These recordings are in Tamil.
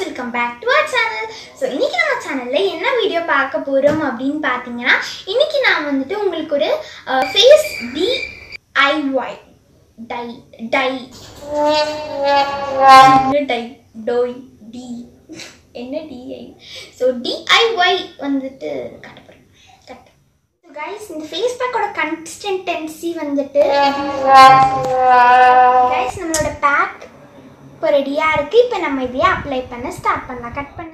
welcome back to our channel. So இன்னைக்கு நம்ம சேனல்ல என்ன வீடியோ பார்க்க போறோம் அப்படினு பாத்தீங்கன்னா இன்னைக்கு நான் வந்துட்டு உங்களுக்கு ஒரு face DIY so DIY வந்துட்டு காட்ட போறேன். So guys, இந்த face pack ஓட consistency வந்துட்டு guys நம்மளோட pack இப்போ ரெடியா இருக்கு. இப்போ நம்ம இதையே அப்ளை பண்ண ஸ்டார்ட் பண்ணலாம். கட் பண்ணு.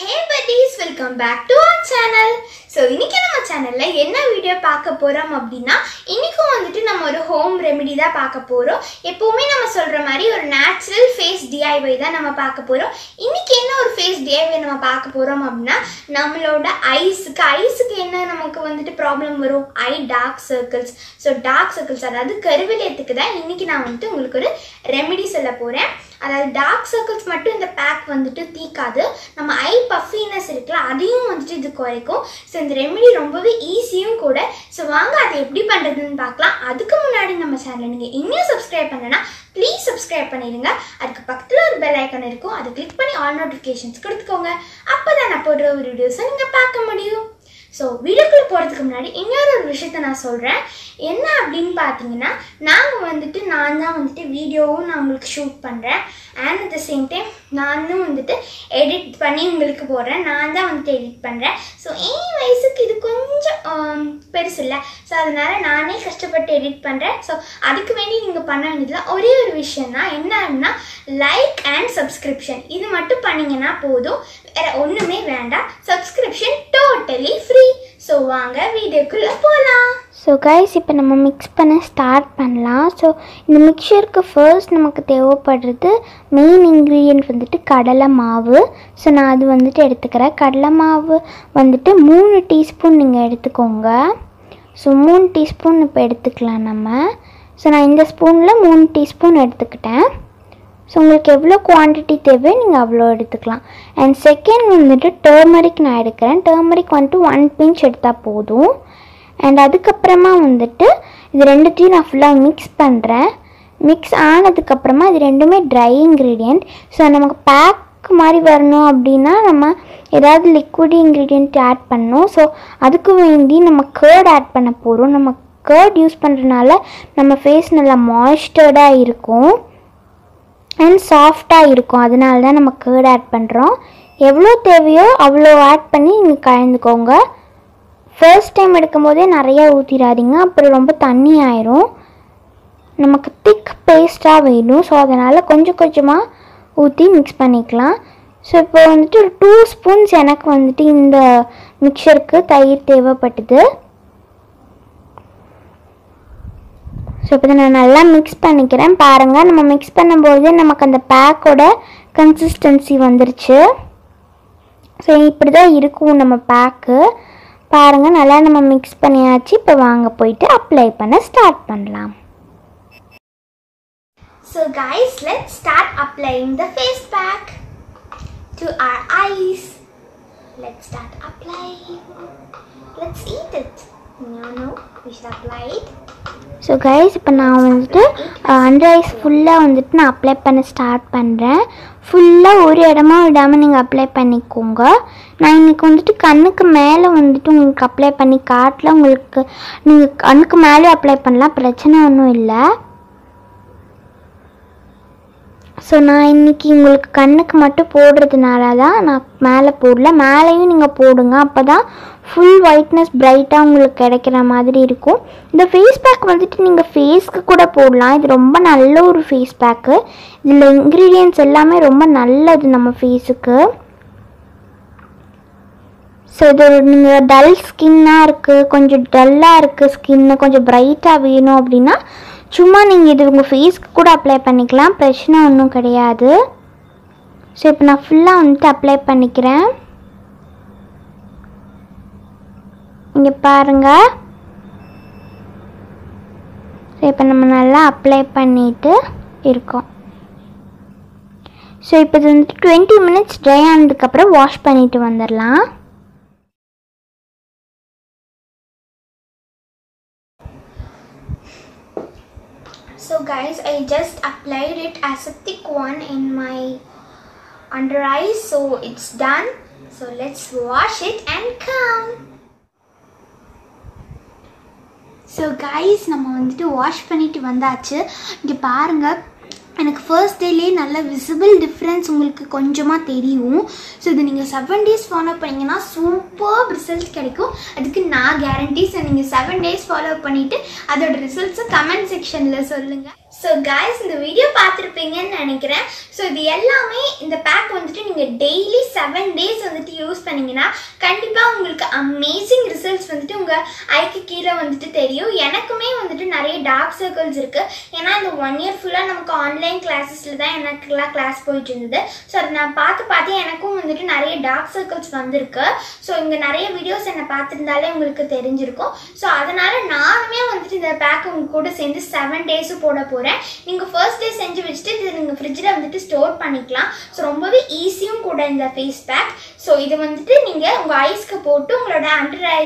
Hey buddies, welcome back to our channel. So இன்னைக்கு நம்ம சேனல்ல என்ன வீடியோ பார்க்க போறோம் அப்படினா இன்னைக்கு வந்துட்டு நம்ம ஒரு ஹோம் ரெமெடி தான் பார்க்க போறோம். எப்பவுமே நம்ம சொல்ற மாதிரி ஒரு நேச்சுரல் ஃபேஸ் DIY தான் நம்ம பார்க்க போறோம். இன்னைக்கு என்ன ஒரு ஃபேஸ் DIY நம்ம பார்க்க போறோம் அப்படினா நம்மளோட ஐஸ்க்கு என்ன நமக்கு வந்துட்டு ப்ராப்ளம் வரும், eye dark circles. So dark circles அதாவது கருவிலியத்துக்கு தான் இன்னைக்கு நான் வந்துட்டு உங்களுக்கு ஒரு ரெமெடி சொல்ல போறேன். அதாவது டார்க் சர்க்கிள்ஸ் மட்டும் இந்த பேக் வந்துட்டு தீக்காது, நம்ம ஐ பஃபினஸ் இருக்குல்ல அதையும் வந்துட்டு இது குறைக்கும். ஸோ இந்த ரெமெடி ரொம்பவே ஈஸியும் கூட. ஸோ வாங்க அதை எப்படி பண்ணுறதுன்னு பார்க்கலாம். அதுக்கு முன்னாடி நம்ம சேனலை நீங்கள் இன்னும் சப்ஸ்கிரைப் பண்ணலன்னா ப்ளீஸ் சப்ஸ்கிரைப் பண்ணிடுங்க. அதுக்கு பக்கத்தில் ஒரு பெல் ஐக்கான் இருக்கும், அதை கிளிக் பண்ணி ஆல் நோட்டிஃபிகேஷன்ஸ் கொடுத்துக்கோங்க. அப்போ தான் நான் போடுற ஒரு வீடியோஸை நீங்கள் பார்க்க முடியும். ஸோ வீடியோக்குள்ளே போகிறதுக்கு முன்னாடி இன்னொரு விஷயத்த நான் சொல்கிறேன். என்ன அப்படின்னு பார்த்தீங்கன்னா நான் தான் வந்துட்டு வீடியோவும் நான் உங்களுக்கு ஷூட் பண்ணுறேன். And at the same time நானும் வந்துட்டு எடிட் பண்ணி உங்களுக்கு போடுறேன். நான் தான் வந்துட்டு எடிட் பண்ணுறேன். ஸோ என் வயசுக்கு இது கொஞ்சம் பெருசு இல்லை. ஸோ அதனால் நானே கஷ்டப்பட்டு எடிட் பண்ணுறேன். ஸோ அதுக்கு வேண்டி நீங்கள் பண்ண வேண்டியதில் ஒரே ஒரு விஷயம் தான், என்ன அப்படின்னா லைக் அண்ட் சப்ஸ்கிரிப்ஷன். இது மட்டும் பண்ணிங்கன்னா போதும், வேறு ஒன்றுமே வேண்டாம். Subscription totally free. ஸோ வாங்க வீடியோக்குள்ளே போகலாம். ஸோ கைஸ், இப்போ நம்ம மிக்ஸ் பண்ண ஸ்டார்ட் பண்ணலாம். ஸோ இந்த மிக்சருக்கு ஃபர்ஸ்ட் நமக்கு தேவைப்படுறது மெயின் இன்க்ரீடியன்ட் வந்துட்டு கடலை மாவு. ஸோ நான் அது வந்துட்டு எடுத்துக்கிறேன். கடலை மாவு வந்துட்டு 3 டீஸ்பூன் நீங்கள் எடுத்துக்கோங்க. ஸோ 3 டீஸ்பூன் இப்போ எடுத்துக்கலாம் நம்ம. ஸோ நான் இந்த ஸ்பூனில் 3 டீஸ்பூன் எடுத்துக்கிட்டேன். ஸோ உங்களுக்கு எவ்வளோ குவான்டிட்டி தேவையோ நீங்கள் அவ்வளோ எடுத்துக்கலாம். அண்ட் செகண்ட் வந்துட்டு டர்மரிக் நான் எடுக்கிறேன். டர்மரிக் வந்துட்டு 1 பிஞ்ச் எடுத்தால் போதும். அண்ட் அதுக்கப்புறமா வந்துட்டு இது ரெண்டுத்தையும் நான் ஃபுல்லாக மிக்ஸ் பண்ணுறேன். மிக்ஸ் ஆனதுக்கப்புறமா இது ரெண்டுமே ட்ரை இன்க்ரீடியண்ட். ஸோ நமக்கு பேக் மாதிரி வரணும் அப்படின்னா நம்ம ஏதாவது லிக்விட் இன்க்ரீடியண்ட் ஆட் பண்ணணும். ஸோ அதுக்கு வேண்டி நம்ம கர்ட் ஆட் பண்ண போகிறோம். நம்ம கர்ட் யூஸ் பண்ணுறதுனால நம்ம ஃபேஸ் நல்லா மாய்ஸ்டர்டாக இருக்கும் அண்ட் சாஃப்டாக இருக்கும். அதனால தான் நம்ம கர்ட் ஆட் பண்ணுறோம். எவ்வளோ தேவையோ அவ்வளோ ஆட் பண்ணி நீங்கள் கலந்துக்கோங்க. ஃபர்ஸ்ட் டைம் எடுக்கும் போதே நிறையா ஊற்றிடாதீங்க, அப்புறம் ரொம்ப தண்ணி ஆயிரும். நமக்கு திக் பேஸ்ட்டாக வேணும். ஸோ அதனால் கொஞ்சம் கொஞ்சமாக ஊற்றி மிக்ஸ் பண்ணிக்கலாம். ஸோ இப்போ வந்துட்டு ஒரு 2 ஸ்பூன்ஸ் எனக்கு வந்துட்டு இந்த மிக்சருக்கு தயிர் தேவைப்பட்டது. ஸோ இப்போ நான் நல்லா மிக்ஸ் பண்ணிக்கிறேன். பாருங்கள், நம்ம மிக்ஸ் பண்ணும்போது நமக்கு அந்த பேக்கோட கன்சிஸ்டன்சி வந்துருச்சு. ஸோ இப்படி தான் இருக்கும் நம்ம பேக்கு. பாருங்கள், நல்லா நம்ம மிக்ஸ் பண்ணியாச்சு. இப்போ வாங்க போயிட்டு அப்ளை பண்ண ஸ்டார்ட் பண்ணலாம். So guys, let's start applying the face pack to our eyes. Let's start applying. Let's eat it. No, we should apply it. So guys, இப்போ நான் வந்துட்டு அண்டர் ஐஸ் ஃபுல்லாக வந்துட்டு நான் அப்ளை பண்ண ஸ்டார்ட் பண்ணுறேன். ஃபுல்லாக ஒரு இடமா விடாமல் நீங்கள் அப்ளை பண்ணிக்கோங்க. நான் இன்றைக்கி வந்துட்டு கண்ணுக்கு மேலே வந்துட்டு உங்களுக்கு அப்ளை பண்ணி காட்டல. உங்களுக்கு நீங்கள் கண்ணுக்கு மேலே அப்ளை பண்ணலாம், பிரச்சனை ஒன்றும் இல்லை. ஸோ நான் இன்றைக்கி உங்களுக்கு கண்ணுக்கு மட்டும் போடுறதுனால தான் நான் மேலே போடல. மேலேயும் நீங்கள் போடுங்க, அப்போ தான் ஃபுல் ஒயிட்னஸ் பிரைட்டாக உங்களுக்கு கிடைக்கிற மாதிரி இருக்கும். இந்த ஃபேஸ் பேக் வந்துட்டு நீங்கள் ஃபேஸ்க்கு கூட போடலாம். இது ரொம்ப நல்ல ஒரு ஃபேஸ் பேக்கு. இதில் இன்க்ரீடியன்ட்ஸ் எல்லாமே ரொம்ப நல்லது நம்ம ஃபேஸுக்கு. ஸோ இது நீங்கள் டல் ஸ்கின்னாக இருக்குது, கொஞ்சம் டல்லாக இருக்குது ஸ்கின்னு, கொஞ்சம் பிரைட்டாக வேணும் அப்படின்னா சும்மா நீங்கள் இது உங்கள் ஃபேஸ்க்கு கூட அப்ளை பண்ணிக்கலாம், பிரச்சனை ஒன்றும் கிடையாது. ஸோ இப்போ நான் ஃபுல்லாக வந்துட்டு அப்ளை பண்ணிக்கிறேன். இங்கே பாருங்கள். ஸோ இப்போ நம்ம நல்லா அப்ளை பண்ணிட்டு இருக்கோம். ஸோ இப்போ இது வந்துட்டு 20 minutes ட்ரை ஆனதுக்கப்புறம் வாஷ் பண்ணிட்டு வந்துடலாம். So guys, I just applied it as a thick one in my under eyes, so it's done. So let's wash it and come. So guys, நம்ம வந்துட்டு வாஷ் பண்ணிட்டு வந்தாச்சு. இங்க பாருங்க, எனக்கு ஃபர்ஸ்ட் டேலேயே நல்ல விசிபிள் டிஃப்ரென்ஸ் உங்களுக்கு கொஞ்சமாக தெரியும். ஸோ இது நீங்கள் 7 days ஃபாலோ பண்ணிங்கன்னா சூப்பர் ரிசல்ட் கிடைக்கும். அதுக்கு நான் கேரண்டி. ஸோ நீங்கள் 7 days ஃபாலோ பண்ணிவிட்டு அதோட ரிசல்ட்ஸை கமெண்ட் செக்ஷனில் சொல்லுங்கள். ஸோ கைஸ், இந்த வீடியோ பார்த்துருப்பீங்கன்னு நினைக்கிறேன். ஸோ இது எல்லாமே இந்த பேக் வந்துட்டு நீங்கள் டெய்லி 7 days வந்துட்டு யூஸ் பண்ணிங்கன்னா கண்டிப்பாக உங்களுக்கு அமேசிங் ரிசல்ட்ஸ் வந்துட்டு உங்கள் ஐக்கு கீழே வந்துட்டு தெரியும். எனக்குமே வந்துட்டு நிறைய டார்க் சர்க்கிள்ஸ் இருக்குது. ஏன்னா இந்த 1 year ஃபுல்லாக நமக்கு ஆன்லைன் கிளாஸஸில் தான் எனக்குலாம் கிளாஸ் போயிட்டு இருந்தது. ஸோ அதை நான் பார்த்து எனக்கும் வந்துட்டு நிறைய டார்க் சர்க்கிள்ஸ் வந்திருக்கு. ஸோ இங்கே நிறைய வீடியோஸ் என்னை பார்த்துருந்தாலே உங்களுக்கு தெரிஞ்சிருக்கும். ஸோ அதனால் நானுமே வந்துட்டு இந்த பேக் உங்க கூட சேர்ந்து 7 days போட போகிறேன். நீங்கள் ஃபர்ஸ்ட் டே செஞ்சு வச்சுட்டு இதை நீங்கள் ஃப்ரிட்ஜில் வந்துட்டு ஸ்டோர் பண்ணிக்கலாம். ஸோ ரொம்பவே ஈஸியும் கூட இந்த ஃபேஸ் பேக். ஸோ இதை வந்துட்டு நீங்கள் உங்கள் ஐஸ்க்கு போட்டு உங்களோட அண்டர் ஐ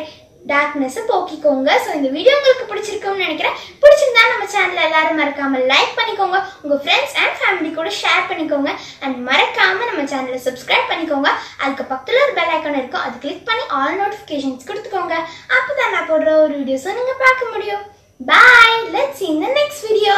டார்க்னஸை போக்கிக்கோங்க. ஸோ இந்த வீடியோ உங்களுக்கு பிடிச்சிருக்கும்னு நினைக்கிறேன். பிடிச்சிருந்தா நம்ம சேனல் எல்லாரும் மறக்காம லைக் பண்ணிக்கோங்க, உங்கள் ஃப்ரெண்ட்ஸ் அண்ட் ஃபேமிலி கூட ஷேர் பண்ணிக்கோங்க, அண்ட் மறக்காம நம்ம சேனலை சப்ஸ்கிரைப் பண்ணிக்கோங்க. அதுக்கு பக்கத்தில் ஒரு பெல் ஐக்கான் இருக்கும், அது கிளிக் பண்ணி ஆல் நோட்டிஃபிகேஷன்ஸ் கொடுத்துக்கோங்க. அப்போ தான் நான் போடுற ஒரு வீடியோஸை நீங்கள் பார்க்க முடியும். Bye! Let's see you in the next video.